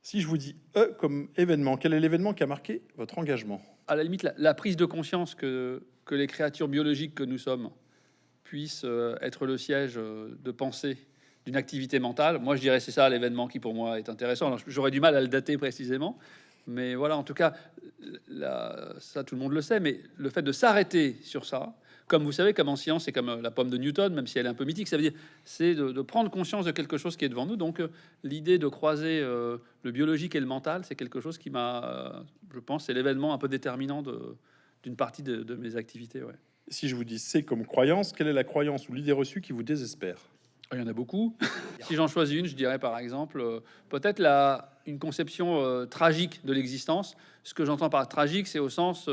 Si je vous dis E comme événement, quel est l'événement qui a marqué votre engagement? À la limite, la prise de conscience que les créatures biologiques que nous sommes puissent être le siège de pensée d'une activité mentale, moi je dirais c'est ça l'événement qui pour moi est intéressant. Alors, j'aurais du mal à le dater précisément, mais voilà, en tout cas, ça tout le monde le sait, mais le fait de s'arrêter sur ça, comme vous savez, comme en science, c'est comme la pomme de Newton, même si elle est un peu mythique, ça veut dire c'est de prendre conscience de quelque chose qui est devant nous. Donc l'idée de croiser le biologique et le mental, c'est quelque chose qui m'a, je pense, c'est l'événement un peu déterminant d'une partie de mes activités. Ouais. Si je vous dis C comme croyance, quelle est la croyance ou l'idée reçue qui vous désespère? Il y en a beaucoup. Si j'en choisis une, je dirais par exemple, peut-être une conception tragique de l'existence. Ce que j'entends par tragique, c'est au sens,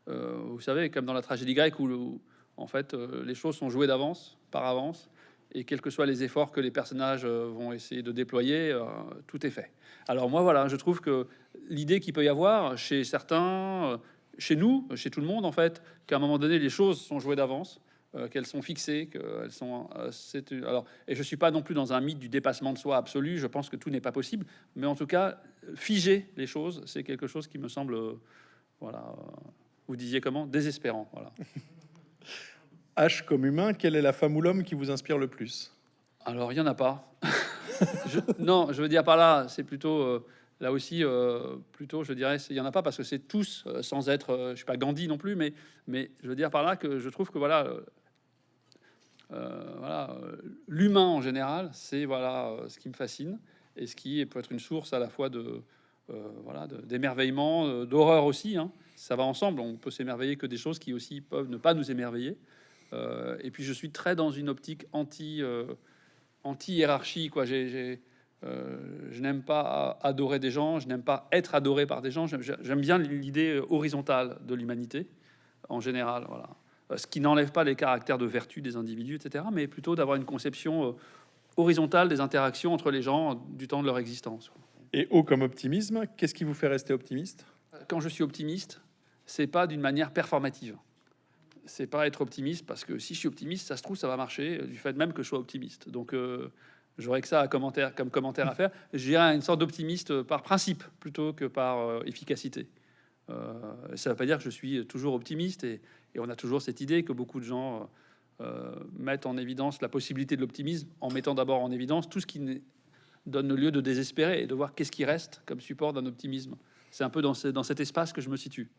vous savez, comme dans la tragédie grecque, où en fait les choses sont jouées d'avance, par avance, et quels que soient les efforts que les personnages vont essayer de déployer, tout est fait. Alors moi, voilà, je trouve que l'idée qu'il peut y avoir chez certains, chez nous, chez tout le monde, en fait, qu'à un moment donné, les choses sont jouées d'avance, qu'elles sont fixées, qu'elles sont. Alors, et je suis pas non plus dans un mythe du dépassement de soi absolu. Je pense que tout n'est pas possible, mais en tout cas, figer les choses, c'est quelque chose qui me semble, voilà. Vous disiez comment? Désespérant. Voilà. H comme humain, quelle est la femme ou l'homme qui vous inspire le plus? Alors, il y en a pas. Non, je veux dire par là, c'est plutôt là aussi, plutôt, je dirais, il y en a pas parce que c'est tous, sans être, je suis pas Gandhi non plus, mais je veux dire par là que je trouve que voilà. Voilà, l'humain en général, c'est voilà ce qui me fascine et ce qui peut être une source à la fois voilà, d'émerveillement, d'horreur aussi. Hein. Ça va ensemble. On peut s'émerveiller que des choses qui aussi peuvent ne pas nous émerveiller. Et puis je suis très dans une optique anti-hiérarchie. Quoi. Je n'aime pas adorer des gens, je n'aime pas être adoré par des gens. J'aime bien l'idée horizontale de l'humanité en général. Voilà. Ce qui n'enlève pas les caractères de vertu des individus, etc., mais plutôt d'avoir une conception horizontale des interactions entre les gens du temps de leur existence. Et O comme optimisme, qu'est-ce qui vous fait rester optimiste? Quand je suis optimiste, c'est pas d'une manière performative. C'est pas être optimiste parce que si je suis optimiste, ça se trouve ça va marcher du fait même que je sois optimiste. Donc j'aurais que ça comme commentaire à faire. Je dirais une sorte d'optimiste par principe plutôt que par efficacité. Ça ne veut pas dire que je suis toujours optimiste et on a toujours cette idée que beaucoup de gens mettent en évidence la possibilité de l'optimisme en mettant d'abord en évidence tout ce qui donne lieu de désespérer et de voir qu'est-ce qui reste comme support d'un optimisme. C'est un peu dans cet espace que je me situe.